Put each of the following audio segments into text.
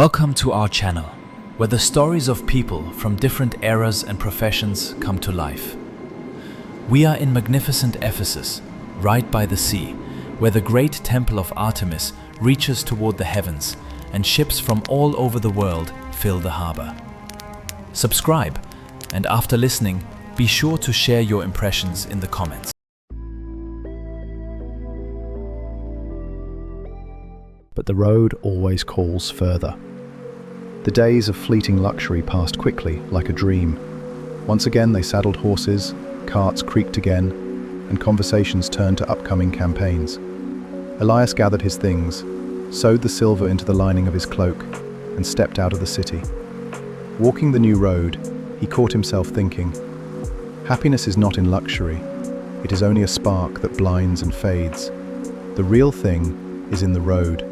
Welcome to our channel, where the stories of people from different eras and professions come to life. We are in magnificent Ephesus, right by the sea, where the great temple of Artemis reaches toward the heavens, and ships from all over the world fill the harbor. Subscribe, and after listening, be sure to share your impressions in the comments. But the road always calls further. The days of fleeting luxury passed quickly, like a dream. Once again they saddled horses, carts creaked again, and conversations turned to upcoming campaigns. Elias gathered his things, sewed the silver into the lining of his cloak, and stepped out of the city. Walking the new road, he caught himself thinking, happiness is not in luxury, it is only a spark that blinds and fades. The real thing is in the road,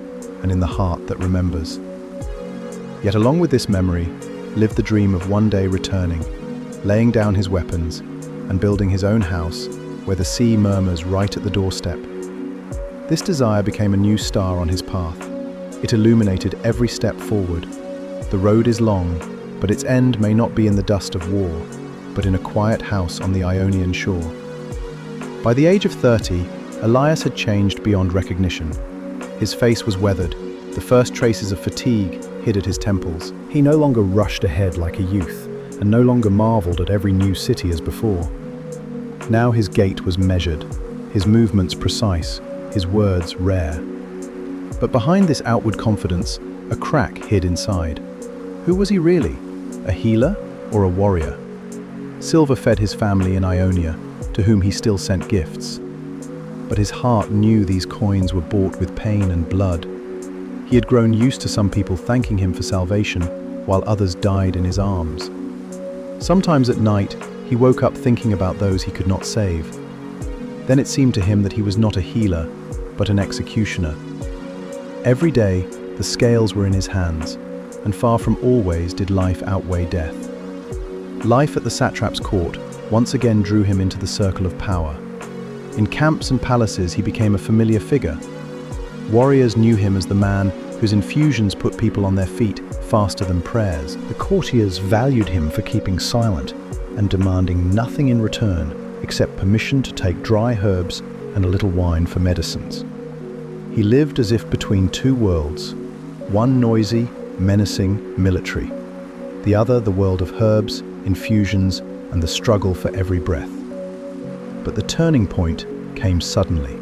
and in the heart that remembers. Yet along with this memory lived the dream of one day returning, laying down his weapons, and building his own house where the sea murmurs right at the doorstep. This desire became a new star on his path. It illuminated every step forward. The road is long, but its end may not be in the dust of war, but in a quiet house on the Ionian shore. By the age of 30, Elias had changed beyond recognition. His face was weathered, the first traces of fatigue hid at his temples. He no longer rushed ahead like a youth, and no longer marveled at every new city as before. Now his gait was measured, his movements precise, his words rare. But behind this outward confidence, a crack hid inside. Who was he really? A healer or a warrior? Silver fed his family in Ionia, to whom he still sent gifts. But his heart knew these coins were bought with pain and blood. He had grown used to some people thanking him for salvation, while others died in his arms. Sometimes at night, he woke up thinking about those he could not save. Then it seemed to him that he was not a healer, but an executioner. Every day, the scales were in his hands, and far from always did life outweigh death. Life at the satrap's court once again drew him into the circle of power. In camps and palaces, he became a familiar figure. Warriors knew him as the man whose infusions put people on their feet faster than prayers. The courtiers valued him for keeping silent and demanding nothing in return except permission to take dry herbs and a little wine for medicines. He lived as if between two worlds, one noisy, menacing, military, the other the world of herbs, infusions, and the struggle for every breath. But the turning point came suddenly.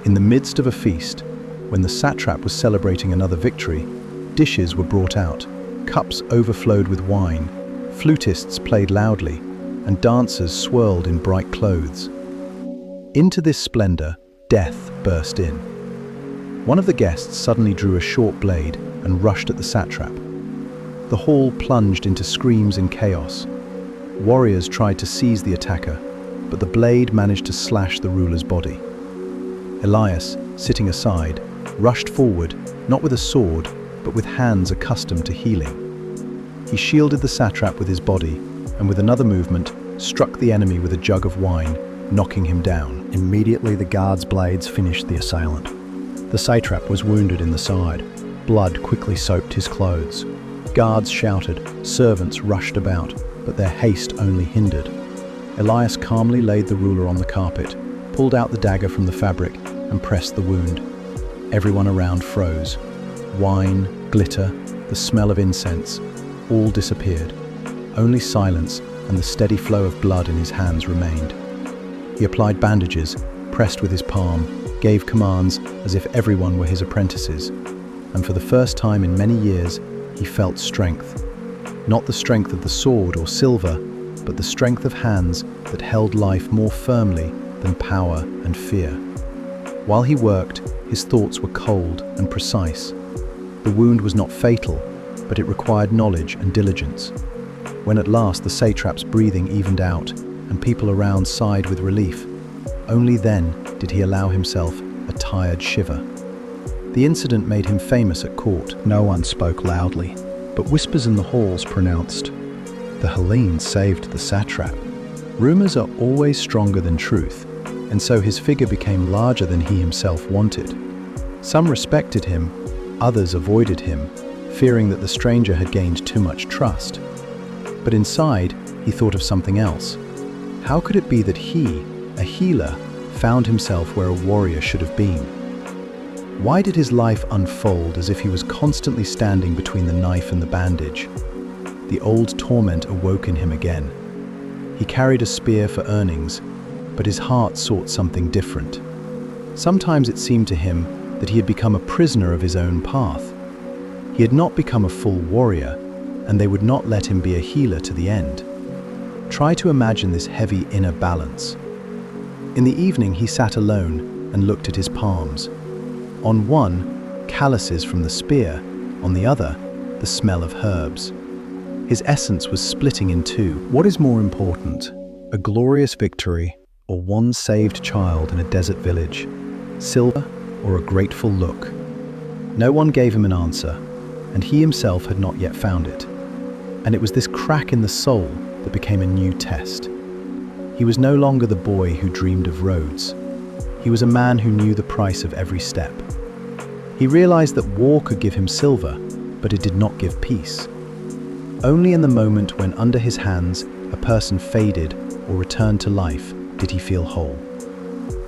In the midst of a feast, when the satrap was celebrating another victory, dishes were brought out, cups overflowed with wine, flutists played loudly, and dancers swirled in bright clothes. Into this splendor, death burst in. One of the guests suddenly drew a short blade and rushed at the satrap. The hall plunged into screams and chaos. Warriors tried to seize the attacker, but the blade managed to slash the ruler's body. Elias, sitting aside, rushed forward, not with a sword, but with hands accustomed to healing. He shielded the satrap with his body, and with another movement, struck the enemy with a jug of wine, knocking him down. Immediately the guard's blades finished the assailant. The satrap was wounded in the side. Blood quickly soaked his clothes. Guards shouted, servants rushed about, but their haste only hindered. Elias calmly laid the ruler on the carpet, pulled out the dagger from the fabric, and pressed the wound. Everyone around froze. Wine, glitter, the smell of incense, all disappeared. Only silence and the steady flow of blood in his hands remained. He applied bandages, pressed with his palm, gave commands as if everyone were his apprentices. And for the first time in many years, he felt strength. Not the strength of the sword or silver, but the strength of hands that held life more firmly than power and fear. While he worked, his thoughts were cold and precise. The wound was not fatal, but it required knowledge and diligence. When at last the satrap's breathing evened out and people around sighed with relief, only then did he allow himself a tired shiver. The incident made him famous at court. No one spoke loudly, but whispers in the halls pronounced, "The Hellenes saved the satrap." Rumors are always stronger than truth, and so his figure became larger than he himself wanted. Some respected him, others avoided him, fearing that the stranger had gained too much trust. But inside, he thought of something else. How could it be that he, a healer, found himself where a warrior should have been? Why did his life unfold as if he was constantly standing between the knife and the bandage? The old torment awoke in him again. He carried a spear for earnings, but his heart sought something different. Sometimes it seemed to him that he had become a prisoner of his own path. He had not become a full warrior, and they would not let him be a healer to the end. Try to imagine this heavy inner balance. In the evening, he sat alone and looked at his palms. On one, calluses from the spear, on the other, the smell of herbs. His essence was splitting in two. What is more important, a glorious victory or one saved child in a desert village? Silver or a grateful look? No one gave him an answer, and he himself had not yet found it. And it was this crack in the soul that became a new test. He was no longer the boy who dreamed of roads. He was a man who knew the price of every step. He realized that war could give him silver, but it did not give peace. Only in the moment when under his hands a person faded or returned to life did he feel whole.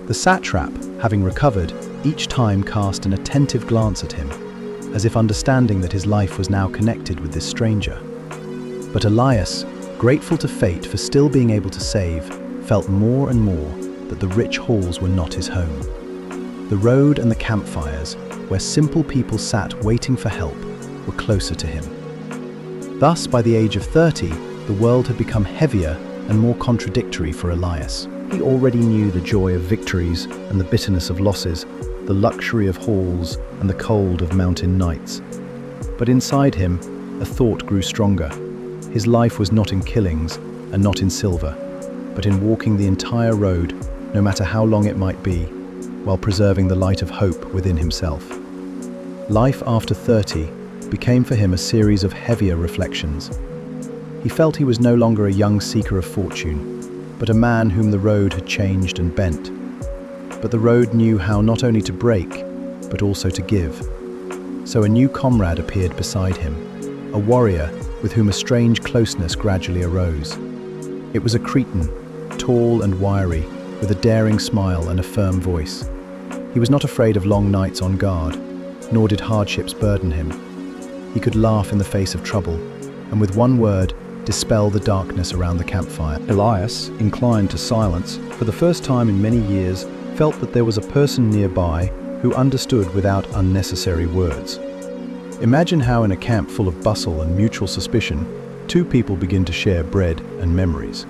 The satrap, having recovered, each time cast an attentive glance at him, as if understanding that his life was now connected with this stranger. But Elias, grateful to fate for still being able to save, felt more and more that the rich halls were not his home. The road and the campfires, where simple people sat waiting for help, were closer to him. Thus, by the age of 30, the world had become heavier and more contradictory for Elias. He already knew the joy of victories and the bitterness of losses, the luxury of halls and the cold of mountain nights. But inside him, a thought grew stronger. His life was not in killings and not in silver, but in walking the entire road, no matter how long it might be, while preserving the light of hope within himself. Life after 30 became for him a series of heavier reflections. He felt he was no longer a young seeker of fortune, but a man whom the road had changed and bent. But the road knew how not only to break, but also to give. So a new comrade appeared beside him, a warrior with whom a strange closeness gradually arose. It was a Cretan, tall and wiry, with a daring smile and a firm voice. He was not afraid of long nights on guard, nor did hardships burden him. He could laugh in the face of trouble, and with one word, dispel the darkness around the campfire. Elias, inclined to silence, for the first time in many years, felt that there was a person nearby who understood without unnecessary words. Imagine how in a camp full of bustle and mutual suspicion, two people begin to share bread and memories.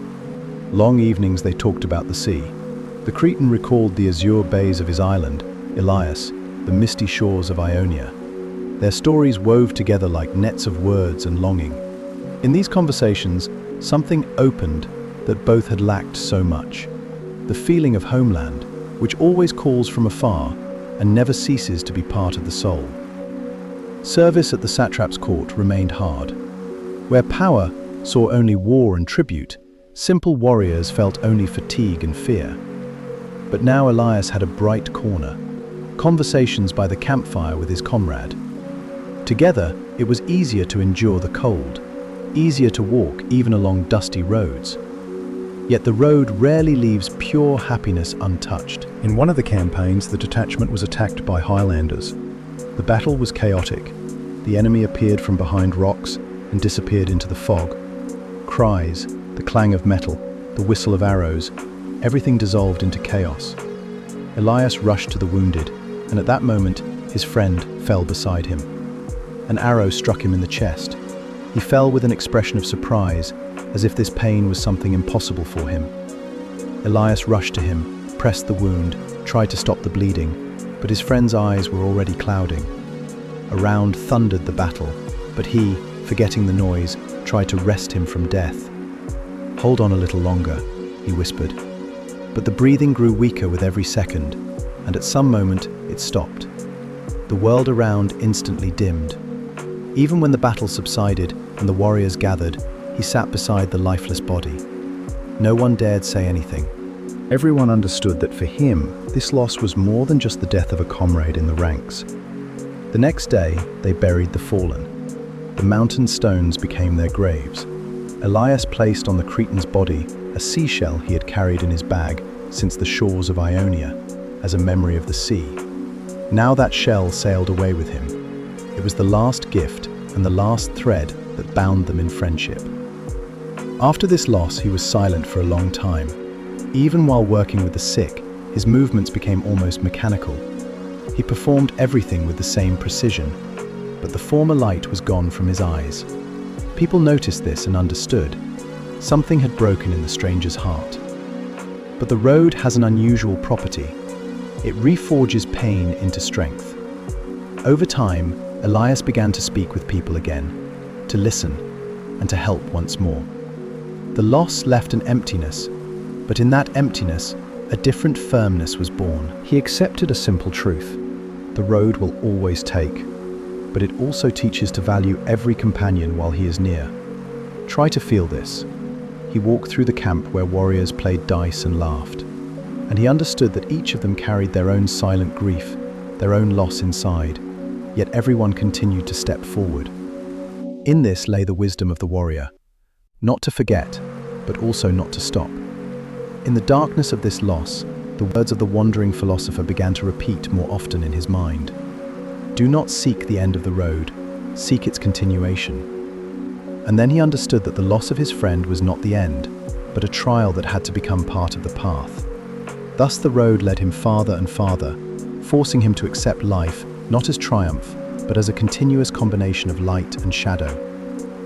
Long evenings they talked about the sea. The Cretan recalled the azure bays of his island, Elias, the misty shores of Ionia. Their stories wove together like nets of words and longing. In these conversations, something opened that both had lacked so much. The feeling of homeland, which always calls from afar and never ceases to be part of the soul. Service at the satrap's court remained hard. Where power saw only war and tribute, simple warriors felt only fatigue and fear. But now Elias had a bright corner, conversations by the campfire with his comrade. Together, it was easier to endure the cold, easier to walk even along dusty roads. Yet the road rarely leaves pure happiness untouched. In one of the campaigns, the detachment was attacked by Highlanders. The battle was chaotic. The enemy appeared from behind rocks and disappeared into the fog. Cries, the clang of metal, the whistle of arrows, everything dissolved into chaos. Elias rushed to the wounded, and at that moment, his friend fell beside him. An arrow struck him in the chest. He fell with an expression of surprise, as if this pain was something impossible for him. Elias rushed to him, pressed the wound, tried to stop the bleeding, but his friend's eyes were already clouding. Around thundered the battle, but he, forgetting the noise, tried to wrest him from death. "Hold on a little longer," he whispered. But the breathing grew weaker with every second, and at some moment it stopped. The world around instantly dimmed. Even when the battle subsided and the warriors gathered, he sat beside the lifeless body. No one dared say anything. Everyone understood that for him, this loss was more than just the death of a comrade in the ranks. The next day, they buried the fallen. The mountain stones became their graves. Elias placed on the Cretan's body a seashell he had carried in his bag since the shores of Ionia, as a memory of the sea. Now that shell sailed away with him. It was the last gift and the last thread that bound them in friendship. After this loss, he was silent for a long time. Even while working with the sick, his movements became almost mechanical. He performed everything with the same precision, but the former light was gone from his eyes. People noticed this and understood. Something had broken in the stranger's heart. But the road has an unusual property. It reforges pain into strength. Over time, Elias began to speak with people again, to listen, and to help once more. The loss left an emptiness, but in that emptiness, a different firmness was born. He accepted a simple truth. The road will always take, but it also teaches to value every companion while he is near. Try to feel this. He walked through the camp where warriors played dice and laughed, and he understood that each of them carried their own silent grief, their own loss inside, yet everyone continued to step forward. In this lay the wisdom of the warrior, not to forget, but also not to stop. In the darkness of this loss, the words of the wandering philosopher began to repeat more often in his mind. Do not seek the end of the road, seek its continuation. And then he understood that the loss of his friend was not the end, but a trial that had to become part of the path. Thus the road led him farther and farther, forcing him to accept life not as triumph, but as a continuous combination of light and shadow.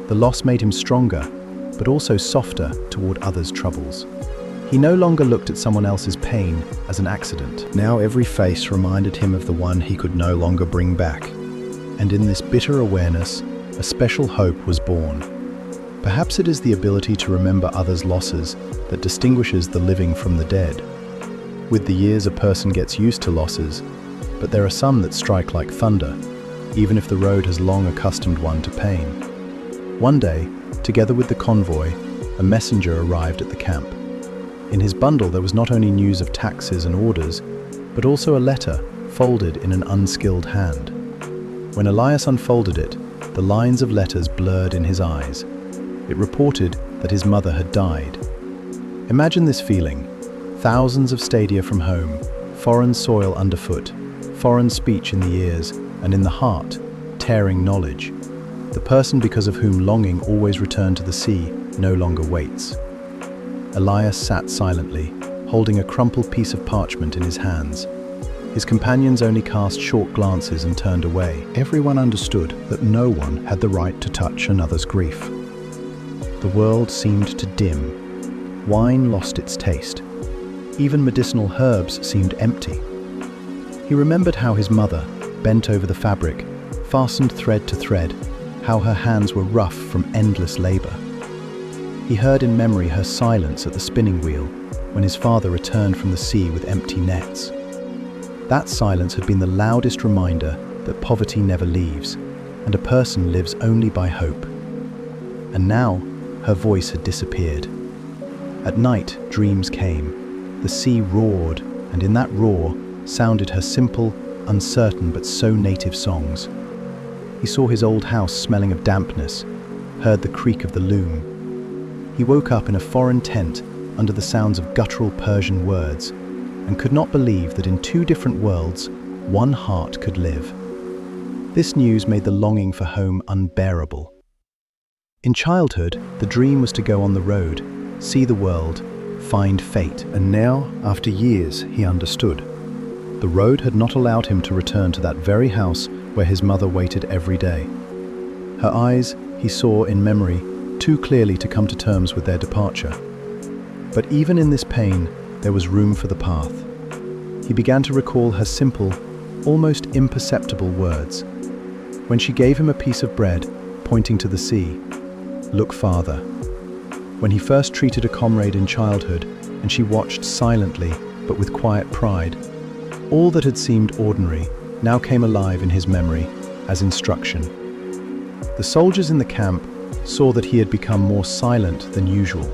The loss made him stronger, but also softer toward others' troubles. He no longer looked at someone else's pain as an accident. Now every face reminded him of the one he could no longer bring back. And in this bitter awareness, a special hope was born. Perhaps it is the ability to remember others' losses that distinguishes the living from the dead. With the years, a person gets used to losses, but there are some that strike like thunder, even if the road has long accustomed one to pain. One day, together with the convoy, a messenger arrived at the camp. In his bundle there was not only news of taxes and orders, but also a letter folded in an unskilled hand. When Elias unfolded it, the lines of letters blurred in his eyes. It reported that his mother had died. Imagine this feeling. Thousands of stadia from home, foreign soil underfoot, foreign speech in the ears, and in the heart, tearing knowledge. The person because of whom longing always returned to the sea no longer waits. Elias sat silently, holding a crumpled piece of parchment in his hands. His companions only cast short glances and turned away. Everyone understood that no one had the right to touch another's grief. The world seemed to dim. Wine lost its taste. Even medicinal herbs seemed empty. He remembered how his mother, bent over the fabric, fastened thread to thread, how her hands were rough from endless labor. He heard in memory her silence at the spinning wheel when his father returned from the sea with empty nets. That silence had been the loudest reminder that poverty never leaves, and a person lives only by hope. And now, her voice had disappeared. At night, dreams came. The sea roared, and in that roar sounded her simple, uncertain but so native songs. He saw his old house smelling of dampness, heard the creak of the loom. He woke up in a foreign tent under the sounds of guttural Persian words, and could not believe that in two different worlds, one heart could live. This news made the longing for home unbearable. In childhood, the dream was to go on the road, see the world, find fate. And now, after years, he understood. The road had not allowed him to return to that very house where his mother waited every day. Her eyes, he saw in memory, too clearly to come to terms with their departure. But even in this pain, there was room for the path. He began to recall her simple, almost imperceptible words. When she gave him a piece of bread, pointing to the sea, "Look farther." When he first treated a comrade in childhood, and she watched silently, but with quiet pride, all that had seemed ordinary now came alive in his memory as instruction. The soldiers in the camp saw that he had become more silent than usual.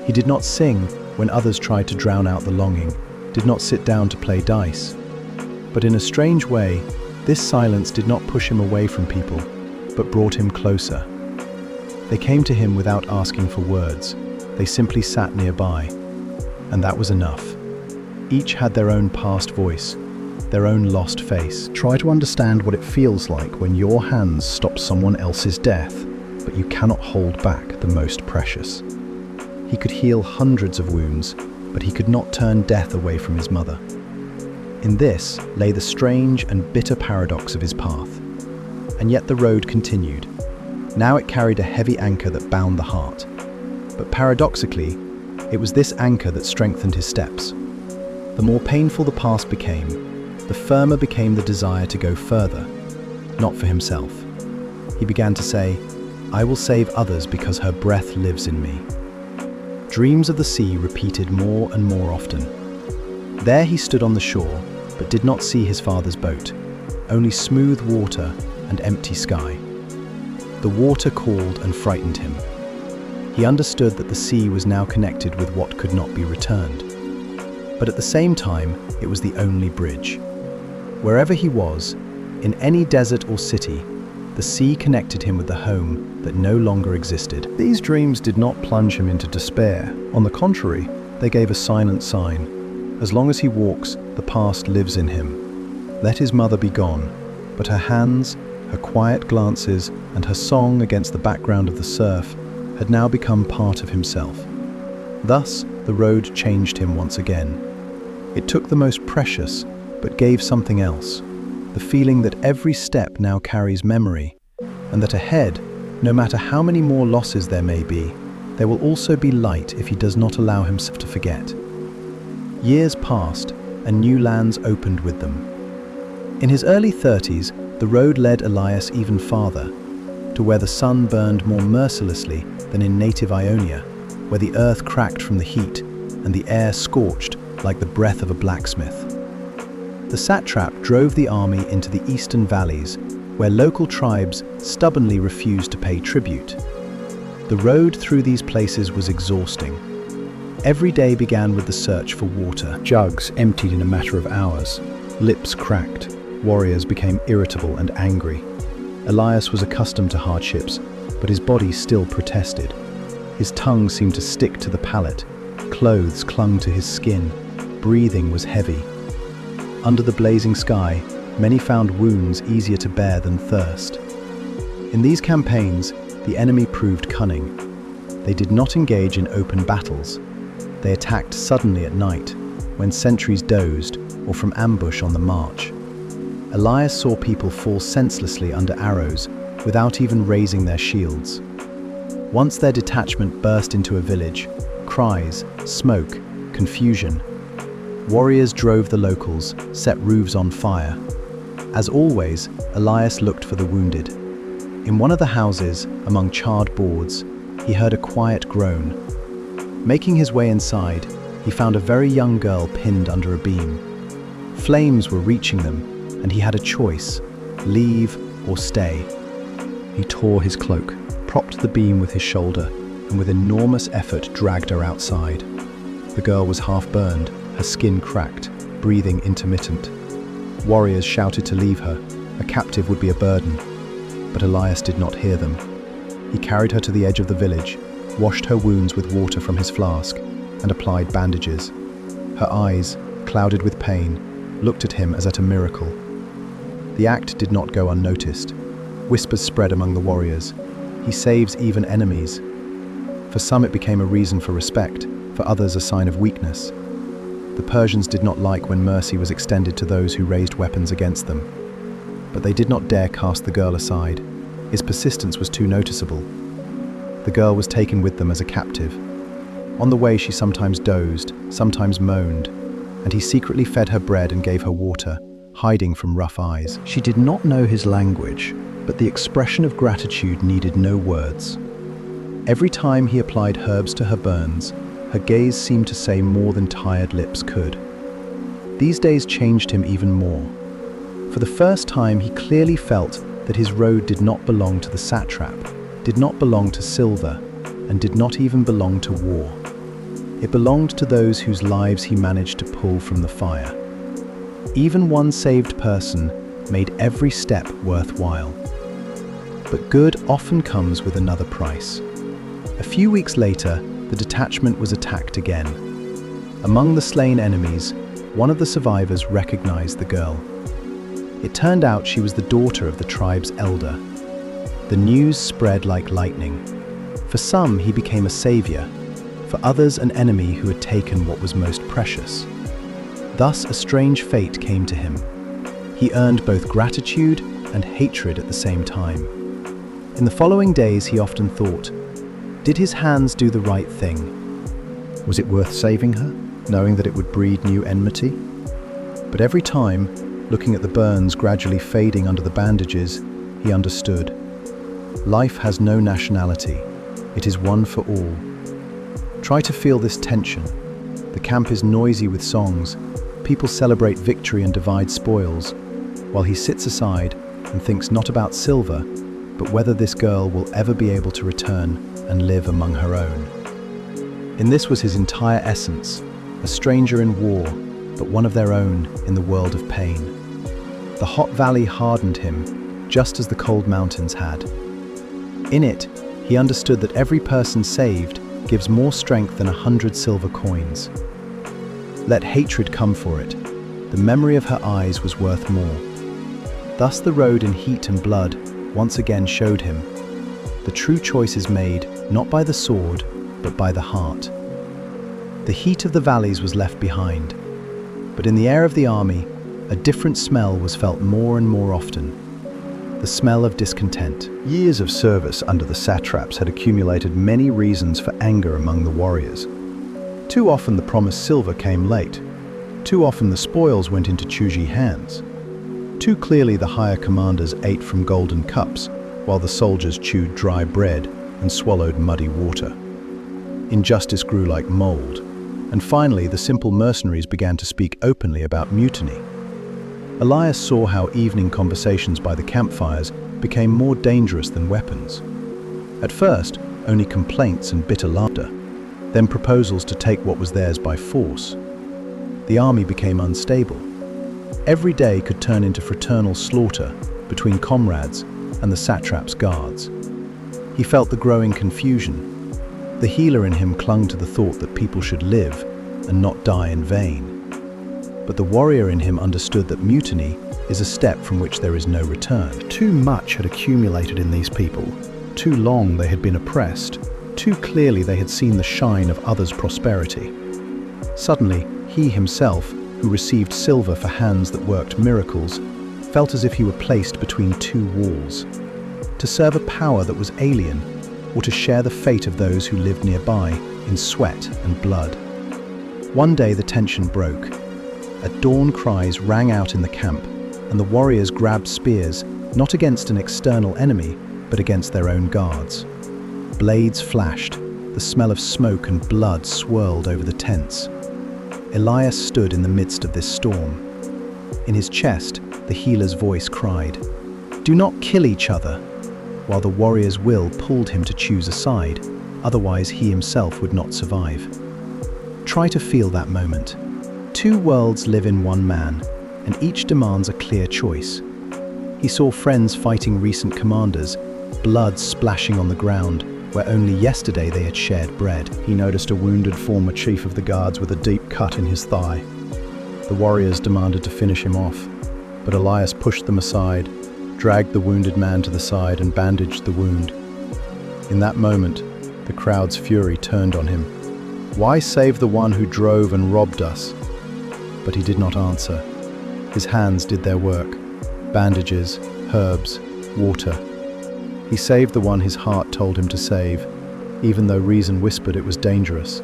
He did not sing when others tried to drown out the longing, did not sit down to play dice. But in a strange way, this silence did not push him away from people, but brought him closer. They came to him without asking for words. They simply sat nearby, and that was enough. Each had their own past voice, their own lost face. Try to understand what it feels like when your hands stop someone else's death, but you cannot hold back the most precious. He could heal hundreds of wounds, but he could not turn death away from his mother. In this lay the strange and bitter paradox of his path. And yet the road continued. Now it carried a heavy anchor that bound the heart. But paradoxically, it was this anchor that strengthened his steps. The more painful the past became, the firmer became the desire to go further, not for himself. He began to say, "I will save others because her breath lives in me." Dreams of the sea repeated more and more often. There he stood on the shore, but did not see his father's boat, only smooth water and empty sky. The water called and frightened him. He understood that the sea was now connected with what could not be returned. But at the same time, it was the only bridge. Wherever he was, in any desert or city, the sea connected him with the home that no longer existed. These dreams did not plunge him into despair. On the contrary, they gave a silent sign. As long as he walks, the past lives in him. Let his mother be gone, but her hands, her quiet glances, and her song against the background of the surf had now become part of himself. Thus, the road changed him once again. It took the most precious, but gave something else. The feeling that every step now carries memory, and that ahead, no matter how many more losses there may be, there will also be light if he does not allow himself to forget. Years passed, and new lands opened with them. In his early 30s, the road led Elias even farther, to where the sun burned more mercilessly than in native Ionia, where the earth cracked from the heat and the air scorched like the breath of a blacksmith. The satrap drove the army into the eastern valleys, where local tribes stubbornly refused to pay tribute. The road through these places was exhausting. Every day began with the search for water. Jugs emptied in a matter of hours. Lips cracked. Warriors became irritable and angry. Elias was accustomed to hardships, but his body still protested. His tongue seemed to stick to the palate. Clothes clung to his skin. Breathing was heavy. Under the blazing sky, many found wounds easier to bear than thirst. In these campaigns, the enemy proved cunning. They did not engage in open battles. They attacked suddenly at night, when sentries dozed, or from ambush on the march. Elias saw people fall senselessly under arrows, without even raising their shields. Once their detachment burst into a village, cries, smoke, confusion. Warriors drove the locals, set roofs on fire. As always, Elias looked for the wounded. In one of the houses, among charred boards, he heard a quiet groan. Making his way inside, he found a very young girl pinned under a beam. Flames were reaching them, and he had a choice: leave or stay. He tore his cloak, propped the beam with his shoulder, and with enormous effort dragged her outside. The girl was half burned, her skin cracked, breathing intermittent. Warriors shouted to leave her. A captive would be a burden. But Elias did not hear them. He carried her to the edge of the village, washed her wounds with water from his flask, and applied bandages. Her eyes, clouded with pain, looked at him as at a miracle. The act did not go unnoticed. Whispers spread among the warriors. He saves even enemies. For some it became a reason for respect, for others a sign of weakness. The Persians did not like when mercy was extended to those who raised weapons against them. But they did not dare cast the girl aside. His persistence was too noticeable. The girl was taken with them as a captive. On the way she sometimes dozed, sometimes moaned, and he secretly fed her bread and gave her water, hiding from rough eyes. She did not know his language, but the expression of gratitude needed no words. Every time he applied herbs to her burns, her gaze seemed to say more than tired lips could. These days changed him even more. For the first time, he clearly felt that his road did not belong to the satrap, did not belong to silver, and did not even belong to war. It belonged to those whose lives he managed to pull from the fire. Even one saved person made every step worthwhile. But good often comes with another price. A few weeks later, the detachment was attacked again. Among the slain enemies, one of the survivors recognized the girl. It turned out she was the daughter of the tribe's elder. The news spread like lightning. For some, he became a savior. For others, an enemy who had taken what was most precious. Thus, a strange fate came to him. He earned both gratitude and hatred at the same time. In the following days, he often thought, did his hands do the right thing? Was it worth saving her, knowing that it would breed new enmity? But every time, looking at the burns gradually fading under the bandages, he understood. Life has no nationality. It is one for all. Try to feel this tension. The camp is noisy with songs. People celebrate victory and divide spoils, while he sits aside and thinks not about silver, but whether this girl will ever be able to return and live among her own. And this was his entire essence, a stranger in war, but one of their own in the world of pain. The hot valley hardened him, just as the cold mountains had. In it, he understood that every person saved gives more strength than 100 silver coins. Let hatred come for it. The memory of her eyes was worth more. Thus the road in heat and blood once again showed him. The true choice is made not by the sword, but by the heart. The heat of the valleys was left behind, but in the air of the army, a different smell was felt more and more often. The smell of discontent. Years of service under the satraps had accumulated many reasons for anger among the warriors. Too often the promised silver came late. Too often the spoils went into choosy hands. Too clearly the higher commanders ate from golden cups, while the soldiers chewed dry bread and swallowed muddy water. Injustice grew like mold, and finally the simple mercenaries began to speak openly about mutiny. Elias saw how evening conversations by the campfires became more dangerous than weapons. At first, only complaints and bitter laughter, then proposals to take what was theirs by force. The army became unstable. Every day could turn into fraternal slaughter between comrades and the satrap's guards. He felt the growing confusion. The healer in him clung to the thought that people should live and not die in vain. But the warrior in him understood that mutiny is a step from which there is no return. Too much had accumulated in these people. Too long they had been oppressed. Too clearly they had seen the shine of others' prosperity. Suddenly, he himself, who received silver for hands that worked miracles, felt as if he were placed between two walls. To serve a power that was alien, or to share the fate of those who lived nearby in sweat and blood. One day the tension broke. At dawn cries rang out in the camp, and the warriors grabbed spears, not against an external enemy, but against their own guards. Blades flashed, the smell of smoke and blood swirled over the tents. Elias stood in the midst of this storm. In his chest, the healer's voice cried, "Do not kill each other," while the warrior's will pulled him to choose a side, otherwise he himself would not survive. Try to feel that moment. Two worlds live in one man, and each demands a clear choice. He saw friends fighting recent commanders, blood splashing on the ground, where only yesterday they had shared bread. He noticed a wounded former chief of the guards with a deep cut in his thigh. The warriors demanded to finish him off, but Elias pushed them aside, dragged the wounded man to the side and bandaged the wound. In that moment, the crowd's fury turned on him. Why save the one who drove and robbed us? But he did not answer. His hands did their work. Bandages, herbs, water. He saved the one his heart told him to save, even though reason whispered it was dangerous.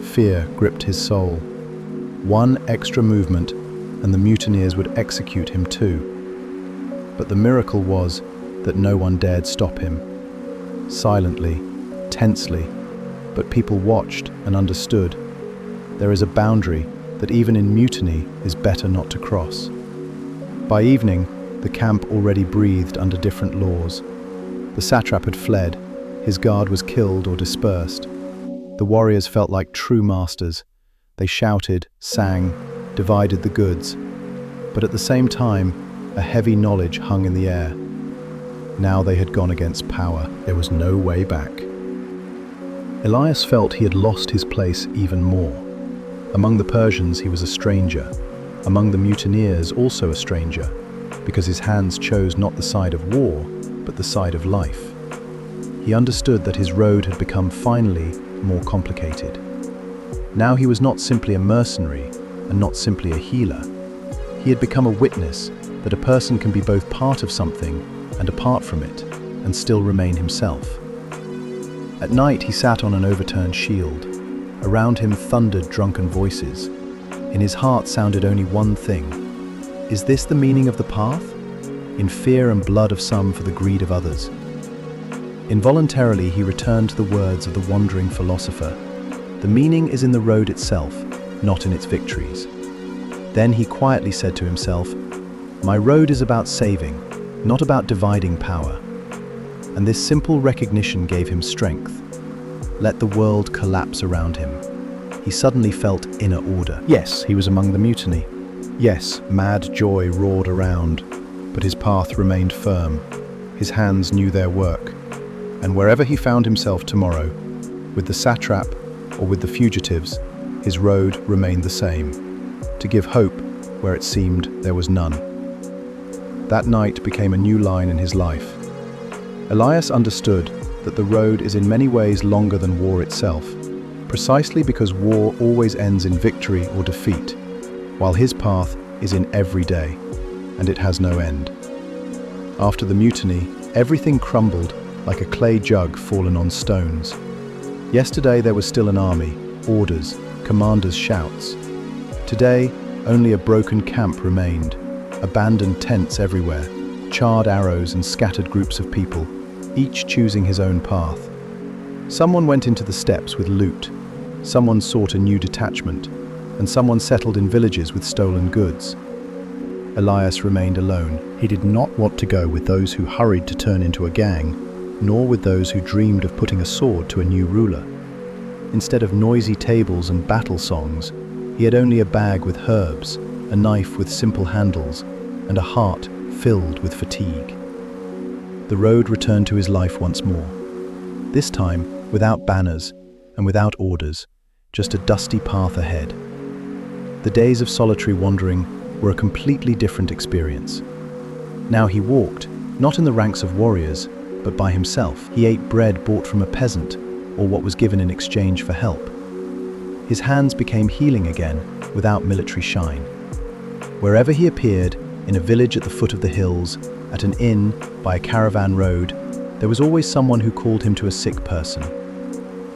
Fear gripped his soul. One extra movement, and the mutineers would execute him too. But the miracle was that no one dared stop him. Silently, tensely, but people watched and understood. There is a boundary that even in mutiny is better not to cross. By evening, the camp already breathed under different laws. The satrap had fled, his guard was killed or dispersed. The warriors felt like true masters. They shouted, sang, divided the goods. But at the same time, a heavy knowledge hung in the air. Now they had gone against power. There was no way back. Elias felt he had lost his place even more. Among the Persians, he was a stranger. Among the mutineers, also a stranger, because his hands chose not the side of war, but the side of life. He understood that his road had become finally more complicated. Now he was not simply a mercenary and not simply a healer. He had become a witness that a person can be both part of something and apart from it, and still remain himself. At night he sat on an overturned shield. Around him thundered drunken voices. In his heart sounded only one thing. Is this the meaning of the path? In fear and blood of some for the greed of others. Involuntarily he returned to the words of the wandering philosopher. The meaning is in the road itself, not in its victories. Then he quietly said to himself, my road is about saving, not about dividing power. And this simple recognition gave him strength. Let the world collapse around him. He suddenly felt inner order. Yes, he was among the mutiny. Yes, mad joy roared around, but his path remained firm. His hands knew their work. And wherever he found himself tomorrow, with the satrap or with the fugitives, his road remained the same, to give hope where it seemed there was none. That night became a new line in his life. Elias understood that the road is in many ways longer than war itself, precisely because war always ends in victory or defeat, while his path is in every day, and it has no end. After the mutiny, everything crumbled like a clay jug fallen on stones. Yesterday there was still an army, orders, commanders' shouts. Today, only a broken camp remained, abandoned tents everywhere, charred arrows and scattered groups of people, each choosing his own path. Someone went into the steppes with loot, someone sought a new detachment, and someone settled in villages with stolen goods. Elias remained alone. He did not want to go with those who hurried to turn into a gang, nor with those who dreamed of putting a sword to a new ruler. Instead of noisy tables and battle songs, he had only a bag with herbs, a knife with simple handles, and a heart filled with fatigue. The road returned to his life once more. This time, without banners and without orders, just a dusty path ahead. The days of solitary wandering were a completely different experience. Now he walked, not in the ranks of warriors, but by himself. He ate bread bought from a peasant, or what was given in exchange for help. His hands became healing again, without military shine. Wherever he appeared, in a village at the foot of the hills, at an inn, by a caravan road, there was always someone who called him to a sick person.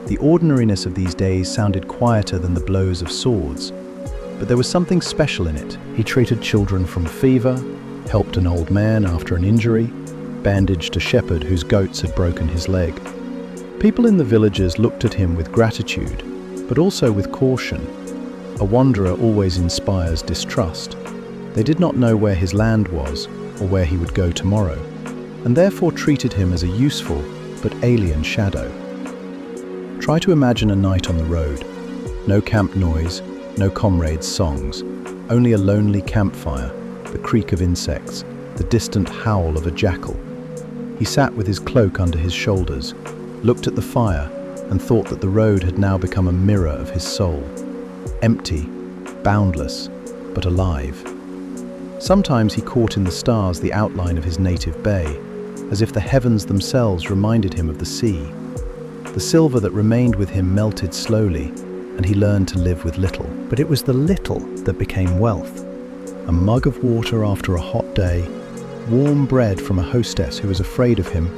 The ordinariness of these days sounded quieter than the blows of swords, but there was something special in it. He treated children from fever, helped an old man after an injury, bandaged a shepherd whose goats had broken his leg. People in the villages looked at him with gratitude, but also with caution. A wanderer always inspires distrust. They did not know where his land was or where he would go tomorrow, and therefore treated him as a useful but alien shadow. Try to imagine a night on the road. No camp noise, no comrades' songs, only a lonely campfire, the creak of insects, the distant howl of a jackal. He sat with his cloak under his shoulders, looked at the fire, and thought that the road had now become a mirror of his soul. Empty, boundless, but alive. Sometimes he caught in the stars the outline of his native bay, as if the heavens themselves reminded him of the sea. The silver that remained with him melted slowly, and he learned to live with little. But it was the little that became wealth. A mug of water after a hot day, warm bread from a hostess who was afraid of him,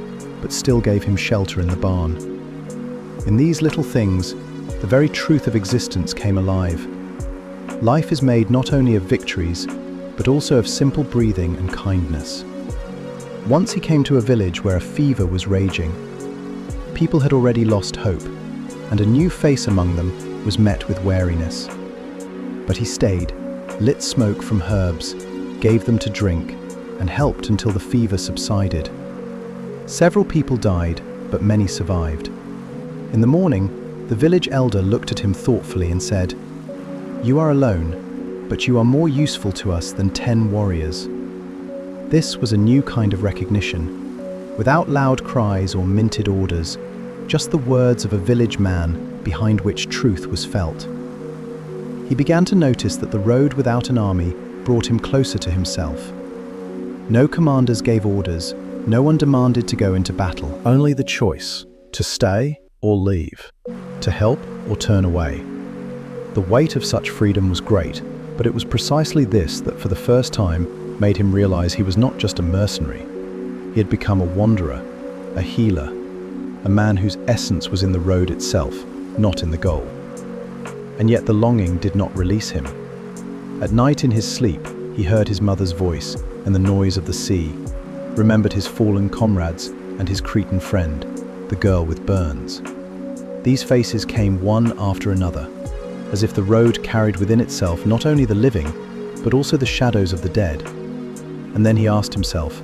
but still gave him shelter in the barn. In these little things, the very truth of existence came alive. Life is made not only of victories, but also of simple breathing and kindness. Once he came to a village where a fever was raging. People had already lost hope, and a new face among them was met with wariness. But he stayed, lit smoke from herbs, gave them to drink, and helped until the fever subsided. Several people died, but many survived. In the morning, the village elder looked at him thoughtfully and said, "You are alone, but you are more useful to us than 10 warriors." This was a new kind of recognition. without loud cries or minted orders, just the words of a village man behind which truth was felt. He began to notice that the road without an army brought him closer to himself. No commanders gave orders, no one demanded to go into battle. Only the choice, to stay or leave, to help or turn away. The weight of such freedom was great, but it was precisely this that for the first time made him realize he was not just a mercenary. He had become a wanderer, a healer, a man whose essence was in the road itself, not in the goal. And yet the longing did not release him. At night in his sleep, he heard his mother's voice and the noise of the sea, remembered his fallen comrades and his Cretan friend, the girl with burns. These faces came one after another, as if the road carried within itself not only the living, but also the shadows of the dead. And then he asked himself,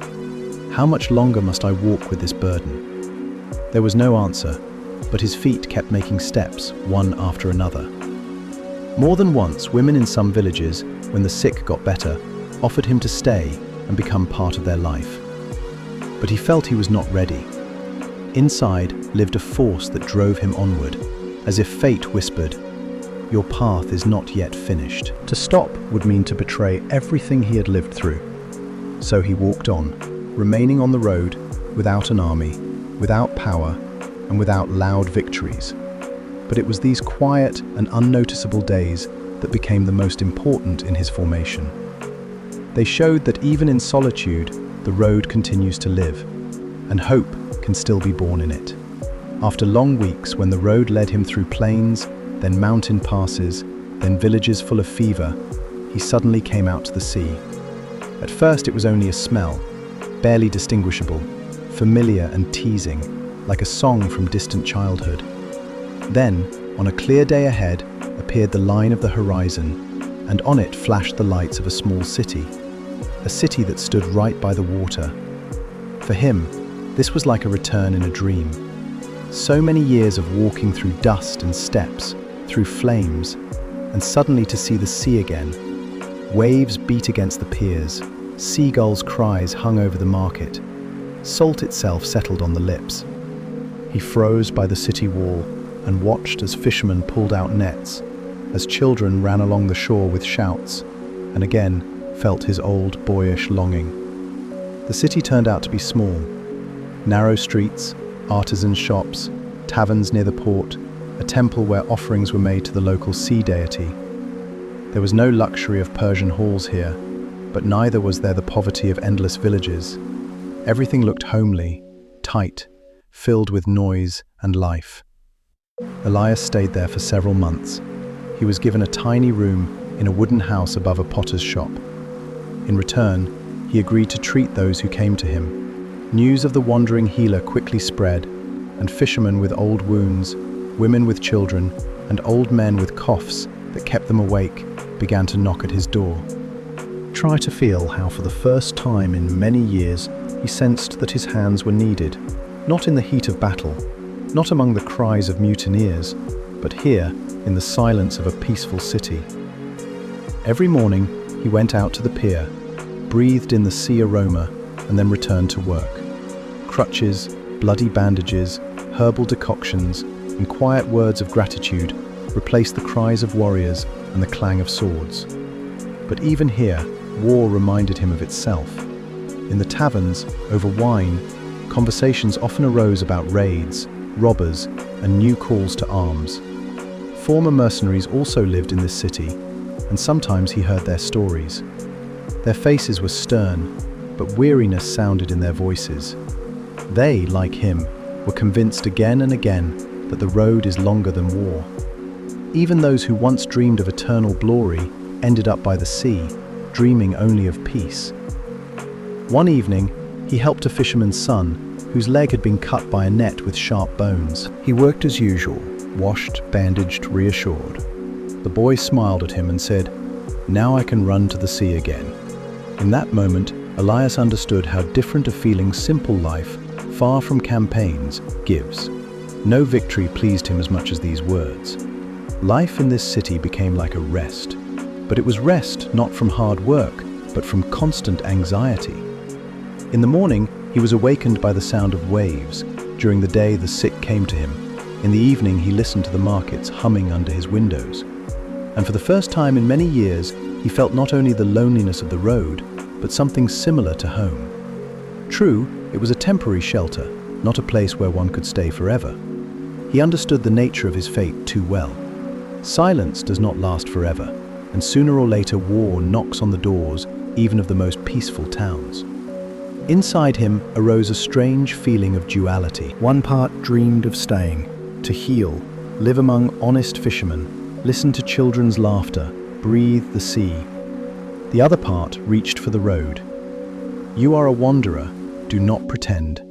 how much longer must I walk with this burden? There was no answer, but his feet kept making steps, one after another. More than once, women in some villages, when the sick got better, offered him to stay and become part of their life. But he felt he was not ready. Inside lived a force that drove him onward, as if fate whispered, "Your path is not yet finished." To stop would mean to betray everything he had lived through. So he walked on, remaining on the road, without an army, without power, and without loud victories. But it was these quiet and unnoticeable days that became the most important in his formation. They showed that even in solitude, the road continues to live, and hope can still be born in it. After long weeks when the road led him through plains, then mountain passes, then villages full of fever, he suddenly came out to the sea. At first it was only a smell, barely distinguishable, familiar and teasing, like a song from distant childhood. Then, on a clear day ahead, appeared the line of the horizon, and on it flashed the lights of a small city, a city that stood right by the water. For him, this was like a return in a dream. So many years of walking through dust and steppes, through flames, and suddenly to see the sea again. Waves beat against the piers, seagulls' cries hung over the market. Salt itself settled on the lips. He froze by the city wall and watched as fishermen pulled out nets, as children ran along the shore with shouts, and again felt his old boyish longing. The city turned out to be small. Narrow streets, artisan shops, taverns near the port, a temple where offerings were made to the local sea deity. There was no luxury of Persian halls here, but neither was there the poverty of endless villages. Everything looked homely, tight, filled with noise and life. Elias stayed there for several months. He was given a tiny room in a wooden house above a potter's shop. In return, he agreed to treat those who came to him. News of the wandering healer quickly spread, and fishermen with old wounds, women with children, and old men with coughs that kept them awake began to knock at his door. Try to feel how for the first time in many years he sensed that his hands were needed, not in the heat of battle, not among the cries of mutineers, but here in the silence of a peaceful city. Every morning he went out to the pier, breathed in the sea aroma, and then returned to work. Crutches, bloody bandages, herbal decoctions, and quiet words of gratitude replaced the cries of warriors and the clang of swords. But even here, war reminded him of itself. In the taverns, over wine, conversations often arose about raids, robbers, and new calls to arms. Former mercenaries also lived in this city, and sometimes he heard their stories. Their faces were stern, but weariness sounded in their voices. They, like him, were convinced again and again that the road is longer than war. Even those who once dreamed of eternal glory ended up by the sea, dreaming only of peace. One evening, he helped a fisherman's son, whose leg had been cut by a net with sharp bones. He worked as usual, washed, bandaged, reassured. The boy smiled at him and said, "Now I can run to the sea again." In that moment, Elias understood how different a feeling simple life, far from campaigns, gives. No victory pleased him as much as these words. Life in this city became like a rest. But it was rest not from hard work, but from constant anxiety. In the morning, He was awakened by the sound of waves. During the day, the sick came to him. In the evening, he listened to the markets humming under his windows. And for the first time in many years, he felt not only the loneliness of the road, but something similar to home. True, it was a temporary shelter, not a place where one could stay forever. He understood the nature of his fate too well. Silence does not last forever, and sooner or later war knocks on the doors even of the most peaceful towns. Inside him arose a strange feeling of duality. One part dreamed of staying, to heal, live among honest fishermen, listen to children's laughter, breathe the sea. The other part reached for the road. You are a wanderer, do not pretend.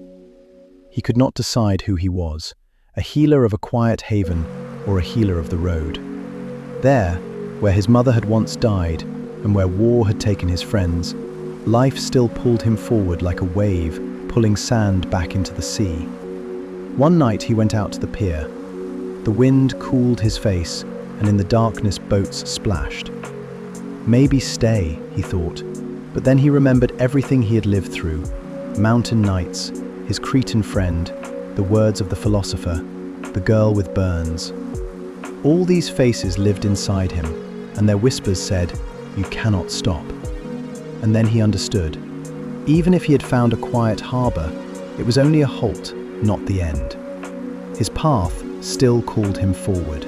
He could not decide who he was, a healer of a quiet haven or a healer of the road. There, where his mother had once died and where war had taken his friends, life still pulled him forward like a wave, pulling sand back into the sea. One night he went out to the pier. The wind cooled his face, and in the darkness boats splashed. Maybe stay, he thought, but then he remembered everything he had lived through: mountain nights, his Cretan friend, the words of the philosopher, the girl with burns. All these faces lived inside him, and their whispers said, "You cannot stop." And then he understood. Even if he had found a quiet harbor, it was only a halt, not the end. His path still called him forward.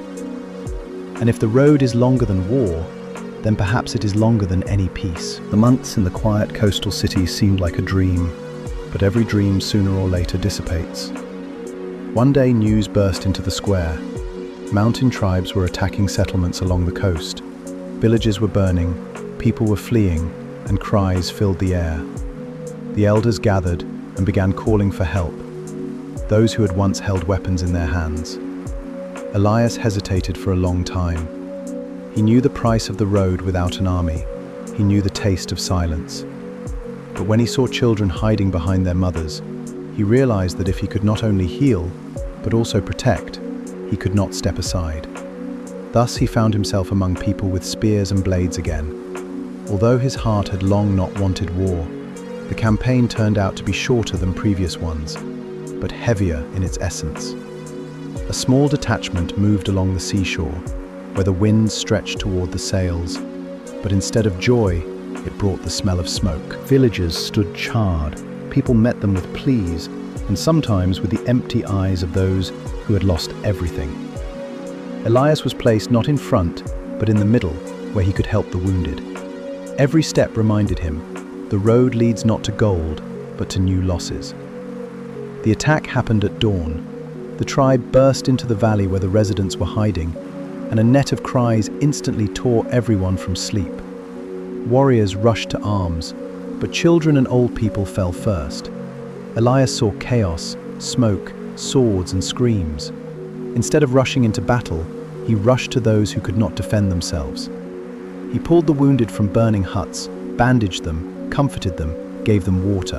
And if the road is longer than war, then perhaps it is longer than any peace. The months in the quiet coastal city seemed like a dream, but every dream sooner or later dissipates. One day news burst into the square. Mountain tribes were attacking settlements along the coast. Villages were burning, people were fleeing, and cries filled the air. The elders gathered and began calling for help, those who had once held weapons in their hands. Elias hesitated for a long time. He knew the price of the road without an army. He knew the taste of silence. But when he saw children hiding behind their mothers, he realized that if he could not only heal, but also protect, he could not step aside. Thus he found himself among people with spears and blades again. Although his heart had long not wanted war, the campaign turned out to be shorter than previous ones, but heavier in its essence. A small detachment moved along the seashore, where the wind stretched toward the sails, but instead of joy, it brought the smell of smoke. Villages stood charred. People met them with pleas, and sometimes with the empty eyes of those who had lost everything. Elias was placed not in front, but in the middle, where he could help the wounded. Every step reminded him, the road leads not to gold, but to new losses. The attack happened at dawn. The tribe burst into the valley where the residents were hiding, and a net of cries instantly tore everyone from sleep. Warriors rushed to arms, but children and old people fell first. Elias saw chaos, smoke, swords and screams. Instead of rushing into battle, he rushed to those who could not defend themselves. He pulled the wounded from burning huts, bandaged them, comforted them, gave them water.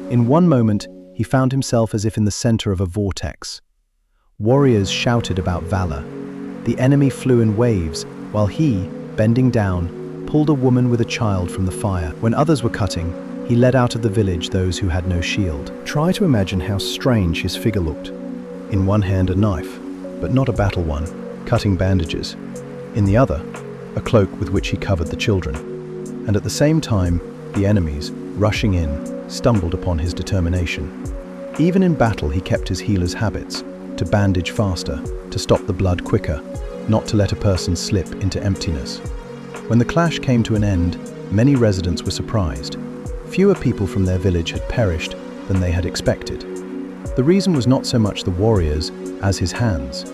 In one moment, he found himself as if in the center of a vortex. Warriors shouted about valor. The enemy flew in waves, while he, bending down, pulled a woman with a child from the fire. When others were cutting, he led out of the village those who had no shield. Try to imagine how strange his figure looked. In one hand a knife, but not a battle one, cutting bandages. In the other, a cloak with which he covered the children. And at the same time, the enemies, rushing in, stumbled upon his determination. Even in battle he kept his healer's habits, to bandage faster, to stop the blood quicker, not to let a person slip into emptiness. When the clash came to an end, many residents were surprised. Fewer people from their village had perished than they had expected. The reason was not so much the warriors as his hands.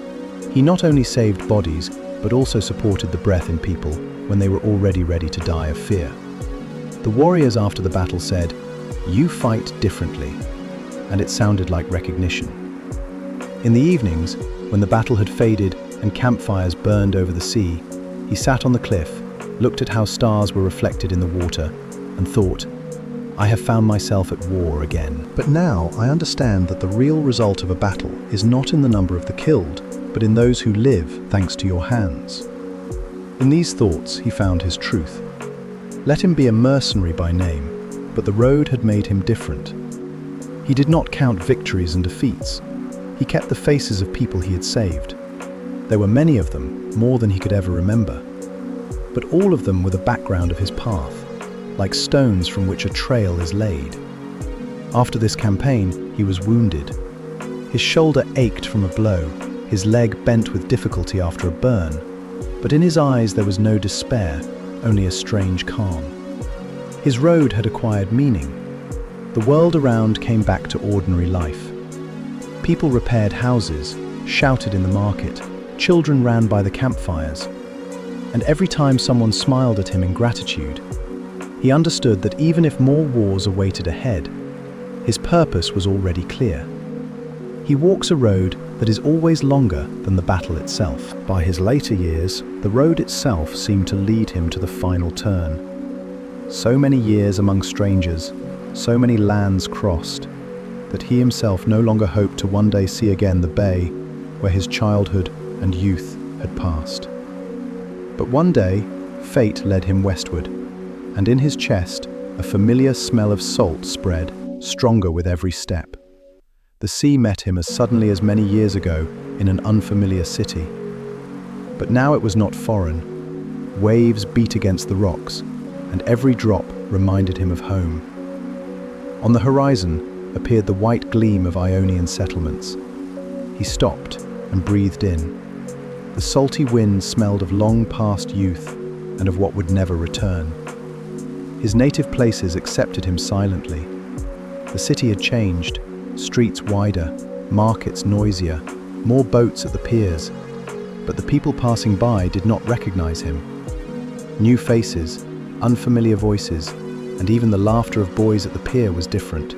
He not only saved bodies, but also supported the breath in people when they were already ready to die of fear. The warriors after the battle said, "You fight differently," and it sounded like recognition. In the evenings, when the battle had faded and campfires burned over the sea, he sat on the cliff, looked at how stars were reflected in the water, and thought, "I have found myself at war again." But now I understand that the real result of a battle is not in the number of the killed, but in those who live thanks to your hands. In these thoughts he found his truth. Let him be a mercenary by name, but the road had made him different. He did not count victories and defeats. He kept the faces of people he had saved. There were many of them, more than he could ever remember. But all of them were the background of his path, like stones from which a trail is laid. After this campaign, he was wounded. His shoulder ached from a blow, his leg bent with difficulty after a burn, but in his eyes there was no despair, only a strange calm. His road had acquired meaning. The world around came back to ordinary life. People repaired houses, shouted in the market, children ran by the campfires, and every time someone smiled at him in gratitude, he understood that even if more wars awaited ahead, his purpose was already clear. He walks a road that is always longer than the battle itself. By his later years, the road itself seemed to lead him to the final turn. So many years among strangers, so many lands crossed, that he himself no longer hoped to one day see again the bay where his childhood and youth had passed. But one day, fate led him westward, and in his chest, a familiar smell of salt spread, stronger with every step. The sea met him as suddenly as many years ago in an unfamiliar city. But now it was not foreign. Waves beat against the rocks, and every drop reminded him of home. On the horizon appeared the white gleam of Ionian settlements. He stopped and breathed in. The salty wind smelled of long-past youth and of what would never return. His native places accepted him silently. The city had changed. Streets wider, markets noisier, more boats at the piers, but the people passing by did not recognize him. New faces, unfamiliar voices, and even the laughter of boys at the pier was different.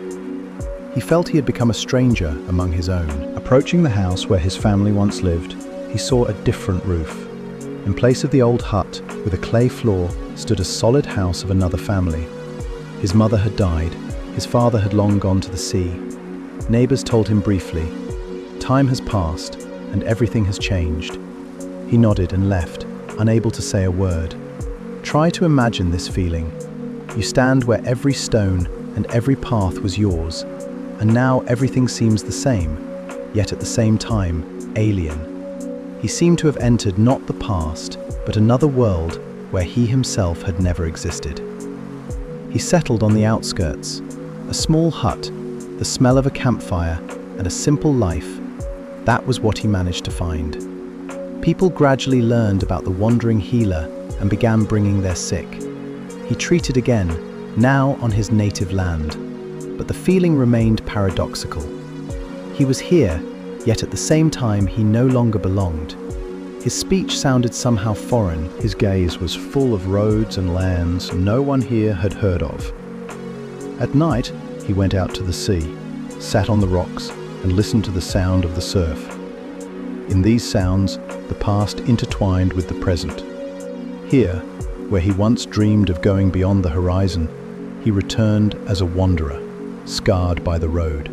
He felt he had become a stranger among his own. Approaching the house where his family once lived, he saw a different roof. In place of the old hut with a clay floor stood a solid house of another family. His mother had died, his father had long gone to the sea. Neighbors told him briefly, "Time has passed, and everything has changed." He nodded and left, unable to say a word. Try to imagine this feeling. You stand where every stone and every path was yours, and now everything seems the same, yet at the same time, alien. He seemed to have entered not the past, but another world where he himself had never existed. He settled on the outskirts, a small hut, the smell of a campfire, and a simple life. That was what he managed to find. People gradually learned about the wandering healer and began bringing their sick. He treated again, now on his native land. But the feeling remained paradoxical. He was here, yet at the same time he no longer belonged. His speech sounded somehow foreign. His gaze was full of roads and lands no one here had heard of. At night, he went out to the sea, sat on the rocks, and listened to the sound of the surf. In these sounds, the past intertwined with the present. Here, where he once dreamed of going beyond the horizon, he returned as a wanderer, scarred by the road.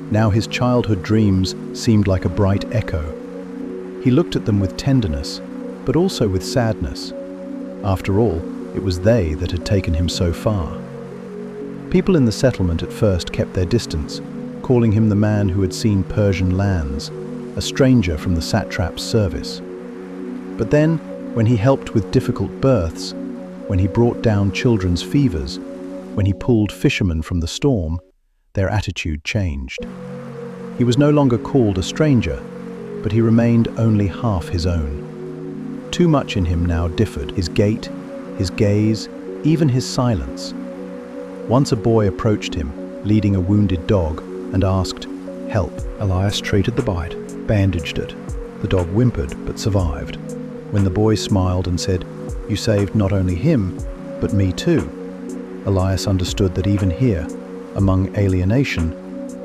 Now his childhood dreams seemed like a bright echo. He looked at them with tenderness, but also with sadness. After all, it was they that had taken him so far. People in the settlement at first kept their distance, calling him the man who had seen Persian lands, a stranger from the satrap's service. But then, when he helped with difficult births, when he brought down children's fevers, when he pulled fishermen from the storm, their attitude changed. He was no longer called a stranger, but he remained only half his own. Too much in him now differed, his gait, his gaze, even his silence. Once a boy approached him, leading a wounded dog, and asked, "Help." Elias treated the bite, bandaged it. The dog whimpered, but survived. When the boy smiled and said, "You saved not only him, but me too," Elias understood that even here, among alienation,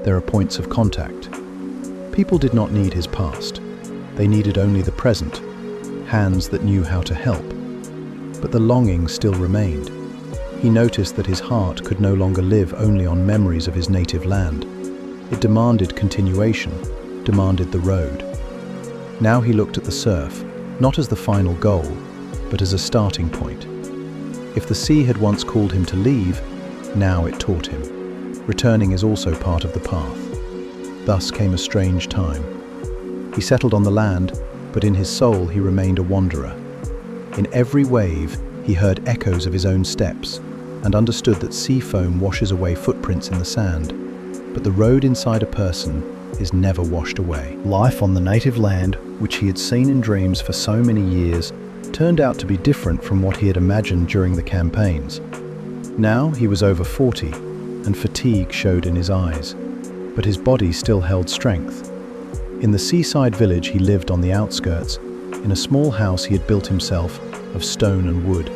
there are points of contact. People did not need his past. They needed only the present, hands that knew how to help. But the longing still remained. He noticed that his heart could no longer live only on memories of his native land. It demanded continuation, demanded the road. Now he looked at the surf, not as the final goal, but as a starting point. If the sea had once called him to leave, now it taught him. Returning is also part of the path. Thus came a strange time. He settled on the land, but in his soul he remained a wanderer. In every wave, he heard echoes of his own steps and understood that sea foam washes away footprints in the sand, but the road inside a person is never washed away. Life on the native land, which he had seen in dreams for so many years, turned out to be different from what he had imagined during the campaigns. Now he was over 40, and fatigue showed in his eyes, but his body still held strength. In the seaside village he lived on the outskirts, in a small house he had built himself of stone and wood.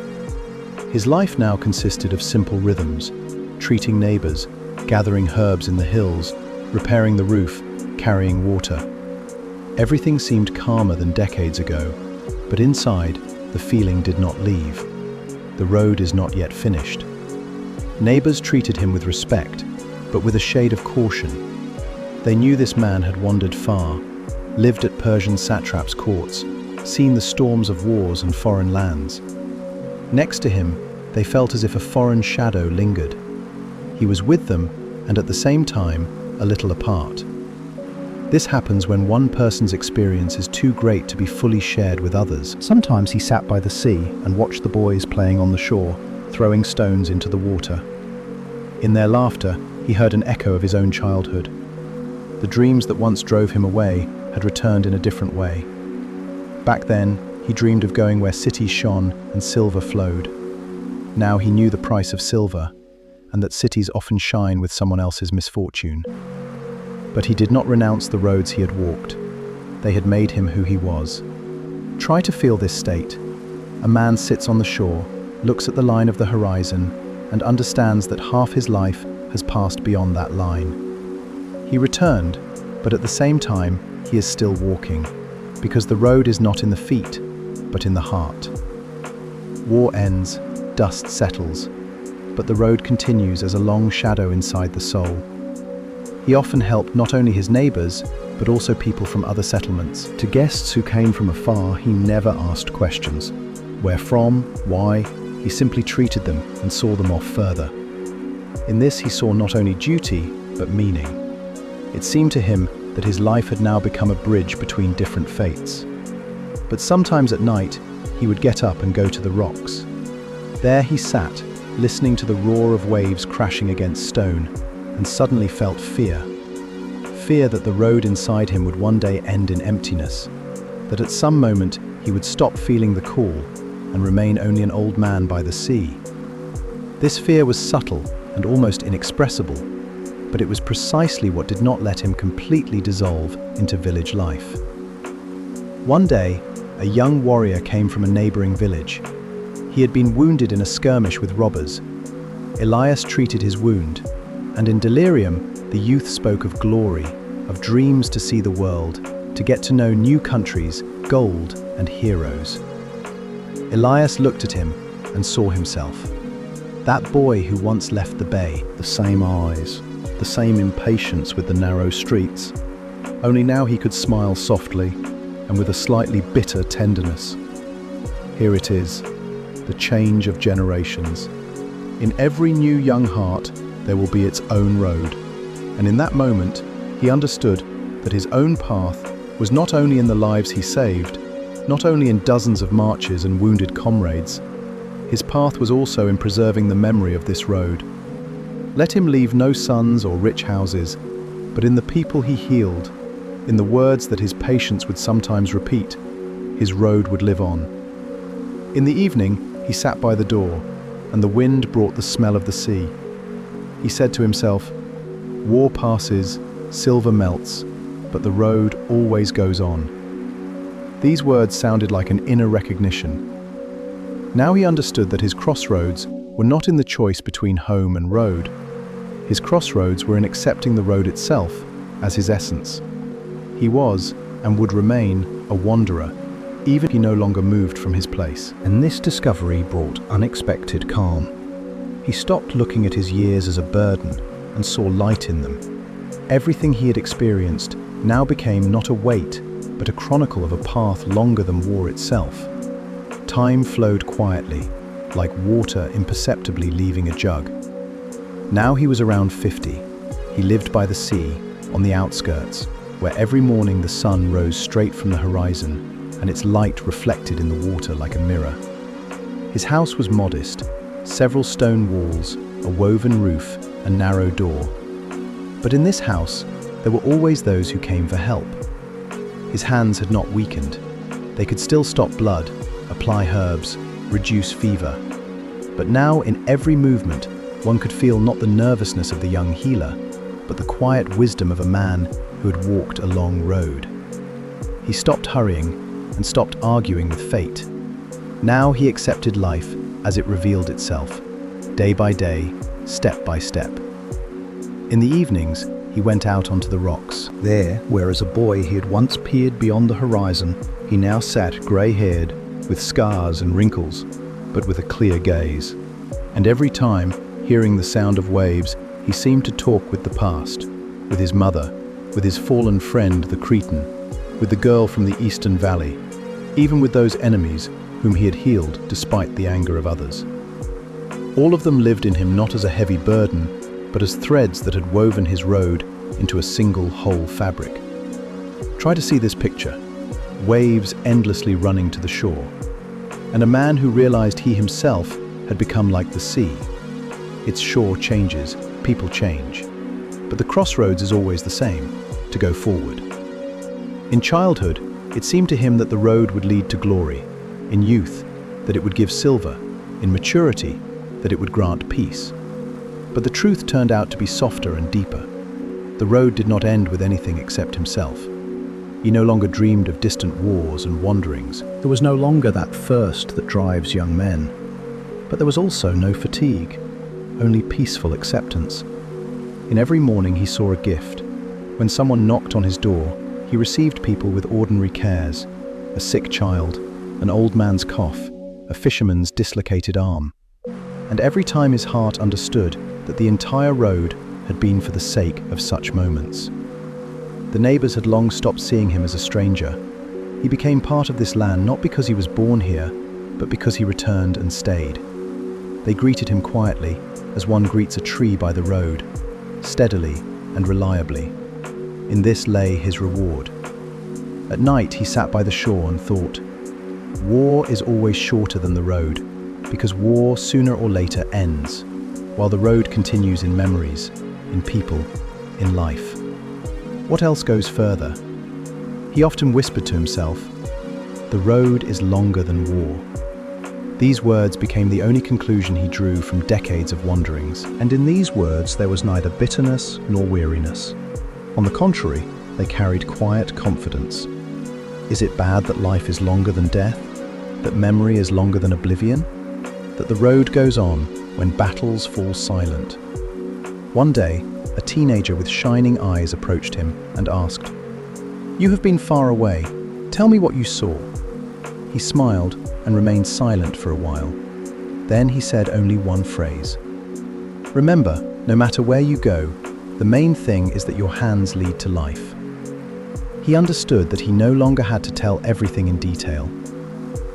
His life now consisted of simple rhythms: treating neighbors, gathering herbs in the hills, repairing the roof, carrying water. Everything seemed calmer than decades ago, but inside, the feeling did not leave. The road is not yet finished. Neighbors treated him with respect, but with a shade of caution. They knew this man had wandered far, lived at Persian satraps' courts, seen the storms of wars and foreign lands. Next to him, they felt as if a foreign shadow lingered. He was with them, and at the same time, a little apart. This happens when one person's experience is too great to be fully shared with others. Sometimes he sat by the sea and watched the boys playing on the shore, throwing stones into the water. In their laughter, he heard an echo of his own childhood. The dreams that once drove him away had returned in a different way. Back then, he dreamed of going where cities shone and silver flowed. Now he knew the price of silver, and that cities often shine with someone else's misfortune. But he did not renounce the roads he had walked. They had made him who he was. Try to feel this state. A man sits on the shore, looks at the line of the horizon, and understands that half his life has passed beyond that line. He returned, but at the same time, he is still walking, because the road is not in the feet, but in the heart. War ends, dust settles, but the road continues as a long shadow inside the soul. He often helped not only his neighbors, but also people from other settlements. To guests who came from afar, he never asked questions. Where from? Why? He simply treated them and saw them off further. In this he saw not only duty, but meaning. It seemed to him that his life had now become a bridge between different fates. But sometimes at night, he would get up and go to the rocks. There he sat, listening to the roar of waves crashing against stone, and suddenly felt fear. Fear that the road inside him would one day end in emptiness, that at some moment he would stop feeling the call and remain only an old man by the sea. This fear was subtle and almost inexpressible, but it was precisely what did not let him completely dissolve into village life. One day, a young warrior came from a neighboring village. He had been wounded in a skirmish with robbers. Elias treated his wound, and in delirium, the youth spoke of glory, of dreams to see the world, to get to know new countries, gold, and heroes. Elias looked at him and saw himself. That boy who once left the bay, the same eyes, the same impatience with the narrow streets. Only now he could smile softly and with a slightly bitter tenderness. Here it is, the change of generations. In every new young heart, there will be its own road. And in that moment, he understood that his own path was not only in the lives he saved, not only in dozens of marches and wounded comrades. His path was also in preserving the memory of this road. Let him leave no sons or rich houses, but in the people he healed, in the words that his patients would sometimes repeat, his road would live on. In the evening, he sat by the door, and the wind brought the smell of the sea. He said to himself, "War passes, silver melts, but the road always goes on." These words sounded like an inner recognition. Now he understood that his crossroads were not in the choice between home and road. His crossroads were in accepting the road itself as his essence. He was, and would remain, a wanderer, even if he no longer moved from his place. And this discovery brought unexpected calm. He stopped looking at his years as a burden and saw light in them. Everything he had experienced now became not a weight, but a chronicle of a path longer than war itself. Time flowed quietly, like water imperceptibly leaving a jug. Now he was around 50. He lived by the sea, on the outskirts, where every morning the sun rose straight from the horizon and its light reflected in the water like a mirror. His house was modest, several stone walls, a woven roof, a narrow door. But in this house, there were always those who came for help. His hands had not weakened. They could still stop blood, apply herbs, reduce fever. But now, in every movement, one could feel not the nervousness of the young healer, but the quiet wisdom of a man who had walked a long road. He stopped hurrying and stopped arguing with fate. Now he accepted life as it revealed itself, day by day, step by step. In the evenings, he went out onto the rocks. There, where as a boy he had once peered beyond the horizon, he now sat grey-haired, with scars and wrinkles, but with a clear gaze. And every time, hearing the sound of waves, he seemed to talk with the past, with his mother, with his fallen friend the Cretan, with the girl from the eastern valley, even with those enemies whom he had healed despite the anger of others. All of them lived in him not as a heavy burden, but as threads that had woven his road into a single whole fabric. Try to see this picture: waves endlessly running to the shore, and a man who realized he himself had become like the sea. Its shore changes, people change, but the crossroads is always the same: to go forward. In childhood, it seemed to him that the road would lead to glory; in youth, that it would give silver; in maturity, that it would grant peace. But the truth turned out to be softer and deeper. The road did not end with anything except himself. He no longer dreamed of distant wars and wanderings. There was no longer that thirst that drives young men. But there was also no fatigue, only peaceful acceptance. In every morning he saw a gift. When someone knocked on his door, he received people with ordinary cares: a sick child, an old man's cough, a fisherman's dislocated arm. And every time his heart understood that the entire road had been for the sake of such moments. The neighbors had long stopped seeing him as a stranger. He became part of this land not because he was born here, but because he returned and stayed. They greeted him quietly, as one greets a tree by the road, steadily and reliably. In this lay his reward. At night he sat by the shore and thought, war is always shorter than the road, because war sooner or later ends, while the road continues in memories, in people, in life. What else goes further? He often whispered to himself, the road is longer than war. These words became the only conclusion he drew from decades of wanderings. And in these words there was neither bitterness nor weariness. On the contrary, they carried quiet confidence. Is it bad that life is longer than death? That memory is longer than oblivion? That the road goes on when battles fall silent? One day, a teenager with shining eyes approached him and asked, "You have been far away. Tell me what you saw." He smiled and remained silent for a while. Then he said only one phrase. "Remember, no matter where you go, the main thing is that your hands lead to life." He understood that he no longer had to tell everything in detail.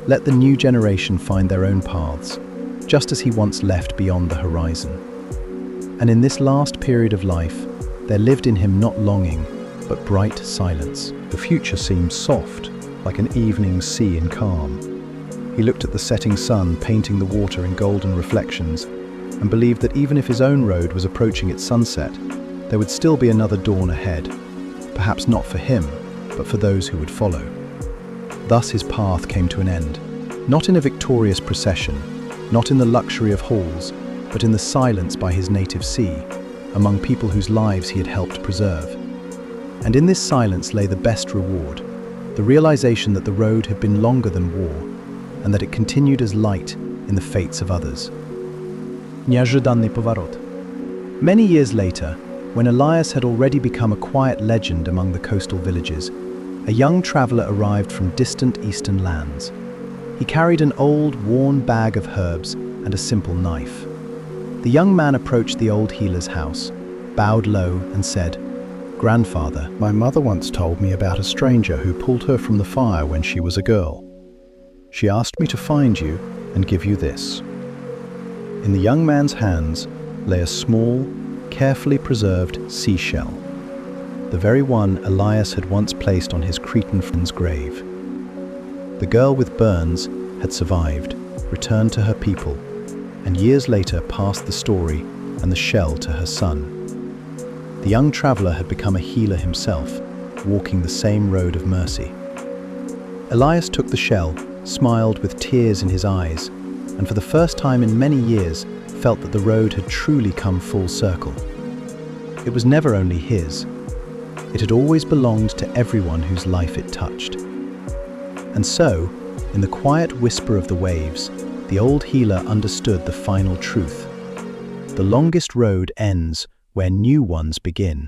Let the new generation find their own paths, just as he once left beyond the horizon. And in this last period of life, there lived in him not longing, but bright silence. The future seemed soft, like an evening sea in calm. He looked at the setting sun painting the water in golden reflections, and believed that even if his own road was approaching its sunset, there would still be another dawn ahead, perhaps not for him, but for those who would follow. Thus his path came to an end, not in a victorious procession, not in the luxury of halls, but in the silence by his native sea, among people whose lives he had helped preserve. And in this silence lay the best reward, the realization that the road had been longer than war, and that it continued as light in the fates of others. Nieожиданный поворот. Many years later, when Elias had already become a quiet legend among the coastal villages, a young traveler arrived from distant eastern lands. He carried an old, worn bag of herbs and a simple knife. The young man approached the old healer's house, bowed low and said, "Grandfather, my mother once told me about a stranger who pulled her from the fire when she was a girl. She asked me to find you and give you this." In the young man's hands lay a small, carefully preserved seashell, the very one Elias had once placed on his Cretan friend's grave. The girl with burns had survived, returned to her people, and years later passed the story and the shell to her son. The young traveler had become a healer himself, walking the same road of mercy. Elias took the shell, smiled with tears in his eyes, and for the first time in many years felt that the road had truly come full circle. It was never only his. It had always belonged to everyone whose life it touched. And so, in the quiet whisper of the waves, the old healer understood the final truth. The longest road ends where new ones begin.